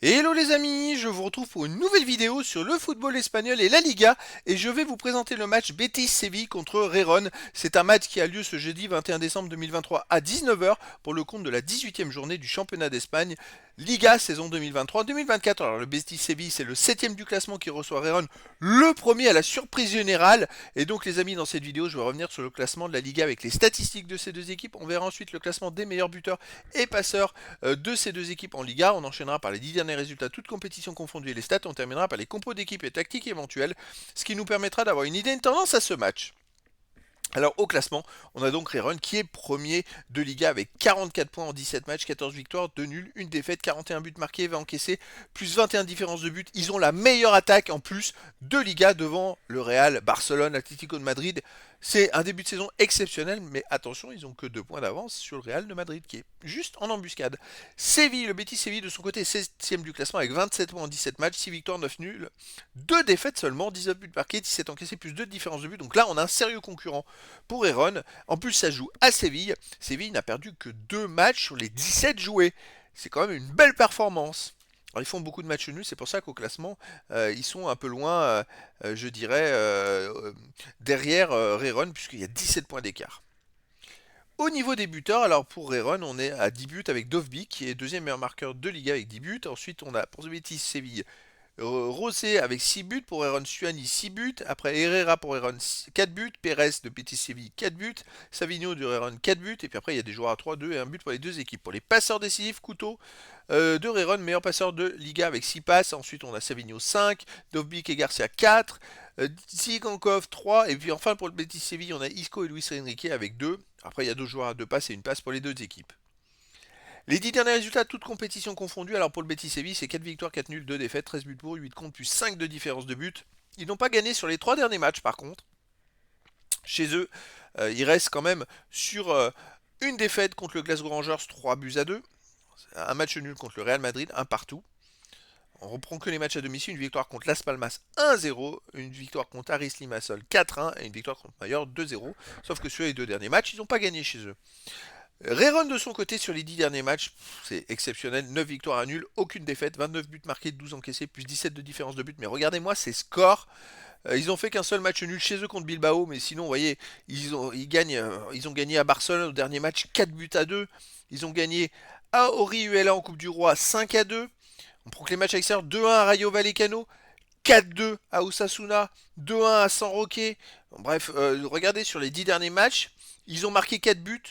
Hello les amis, je vous retrouve pour une nouvelle vidéo sur le football espagnol et la Liga et je vais vous présenter le match Betis Séville contre Rérone. C'est un match qui a lieu ce jeudi 21 décembre 2023 à 19h pour le compte de la 18e journée du championnat d'Espagne. Liga saison 2023-2024. Alors le Betis Séville c'est le 7e du classement qui reçoit Rérone, le premier à la surprise générale. Et donc les amis, dans cette vidéo je vais revenir sur le classement de la Liga avec les statistiques de ces deux équipes. On verra ensuite le classement des meilleurs buteurs et passeurs de ces deux équipes en Liga. On enchaînera par les 10 derniers résultats, toutes compétitions confondues et les stats. On terminera par les compos d'équipes et tactiques éventuelles, ce qui nous permettra d'avoir une idée, une tendance à ce match. Alors au classement, on a donc Rérone qui est premier de Liga avec 44 points en 17 matchs, 14 victoires, 2 nuls, 1 défaite, 41 buts marqués, 20 encaissés, plus 21 différences de buts. Ils ont la meilleure attaque en plus de Liga devant le Real, Barcelone, Atlético de Madrid. C'est un début de saison exceptionnel, mais attention, ils ont que 2 points d'avance sur le Real de Madrid qui est juste en embuscade. Séville, le Betis Séville de son côté est 16e du classement avec 27 points en 17 matchs, 6 victoires, 9 nuls, 2 défaites seulement, 19 buts marqués, 17 encaissés, plus 2 différences de buts. Donc là, on a un sérieux concurrent pour Rérone. En plus, ça joue à Séville. Séville n'a perdu que 2 matchs sur les 17 joués. C'est quand même une belle performance. Alors, ils font beaucoup de matchs nuls, c'est pour ça qu'au classement, ils sont un peu loin, je dirais, derrière Rérone, puisqu'il y a 17 points d'écart. Au niveau des buteurs, alors pour Rérone, on est à 10 buts avec Dovby, qui est deuxième meilleur marqueur de Liga avec 10 buts. Ensuite, on a pour Betis Séville Rosé avec 6 buts, pour Aaron Suani 6 buts, après Herrera pour Aaron 4 buts, Pérez de Betis Séville 4 buts, Savigno de Aaron 4 buts, et puis après il y a des joueurs à 3, 2 et 1 but pour les deux équipes. Pour les passeurs décisifs, Couteau de Rérone, meilleur passeur de Liga avec 6 passes, ensuite on a Savigno 5, Dovbik et Garcia 4, Tsigankov 3, et puis enfin pour le Betis Séville on a Isco et Luis Enrique avec 2, après il y a 2 joueurs à 2 passes et une passe pour les deux équipes. Les 10 derniers résultats, toutes compétitions confondues, alors pour le Betis Séville, c'est 4 victoires, 4 nuls, 2 défaites, 13 buts pour, 8 contre, plus 5 de différence de but. Ils n'ont pas gagné sur les 3 derniers matchs par contre. Chez eux, ils restent quand même sur une défaite contre le Glasgow Rangers, 3 buts à 2. Un match nul contre le Real Madrid, un partout. On reprend que les matchs à domicile, une victoire contre Las Palmas 1-0, une victoire contre Aris Limassol 4-1 et une victoire contre Mayor 2-0. Sauf que sur les 2 derniers matchs, ils n'ont pas gagné chez eux. Rérone de son côté sur les 10 derniers matchs, c'est exceptionnel, 9 victoires à nul, aucune défaite, 29 buts marqués, 12 encaissés, plus 17 de différence de but. Mais regardez-moi ces scores. Ils ont fait qu'un seul match nul chez eux contre Bilbao, mais sinon, vous voyez, ils ont gagné à Barcelone au dernier match 4 buts à 2. Ils ont gagné à Orihuela en Coupe du Roi 5 à 2. On prend que les matchs extérieurs, 2-1 à Rayo Vallecano, 4-2 à Osasuna, 2-1 à San Roque. Bref, regardez sur les 10 derniers matchs, ils ont marqué 4 buts,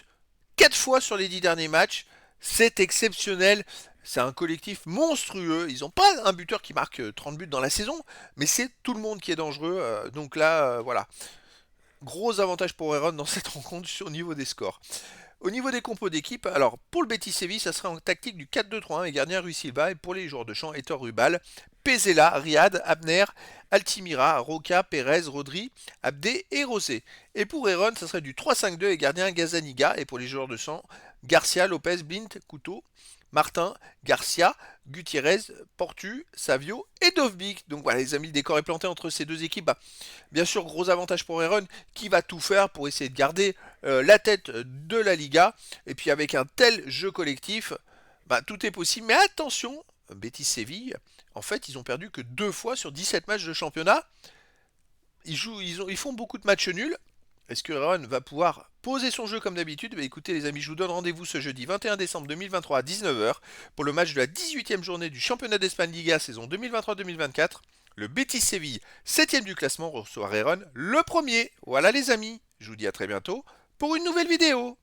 4 fois sur les 10 derniers matchs. C'est exceptionnel. C'est un collectif monstrueux. Ils n'ont pas un buteur qui marque 30 buts dans la saison, mais c'est tout le monde qui est dangereux. Donc là, voilà. Gros avantage pour Heron dans cette rencontre au niveau des scores. Au niveau des compos d'équipe, alors pour le Betis Séville, ça sera en tactique du 4-2-3-1 et gardien Rui Silva. Et pour les joueurs de champ, Héctor Rubal, Pezela, Riyad, Abner, Altimira, Roca, Pérez, Rodri, Abdé et Rosé. Et pour Heron, ça serait du 3-5-2 et gardien Gazaniga. Et pour les joueurs de champ, Garcia, Lopez, Blint, Couteau, Martin, Garcia, Gutiérrez, Portu, Savio et Dovbik. Donc voilà les amis, le décor est planté entre ces deux équipes. Bah, bien sûr, gros avantage pour Heron qui va tout faire pour essayer de garder la tête de la Liga. Et puis avec un tel jeu collectif, bah, tout est possible. Mais attention, Betis Séville, en fait, ils ont perdu que 2 fois sur 17 matchs de championnat. Ils font beaucoup de matchs nuls. Est-ce que Heron va pouvoir poser son jeu comme d'habitude? Bah, écoutez les amis, je vous donne rendez-vous ce jeudi 21 décembre 2023 à 19h pour le match de la 18e journée du championnat d'Espagne Liga saison 2023-2024. Le Betis Séville, 7e du classement, reçoit Heron le premier. Voilà les amis, je vous dis à très bientôt pour une nouvelle vidéo.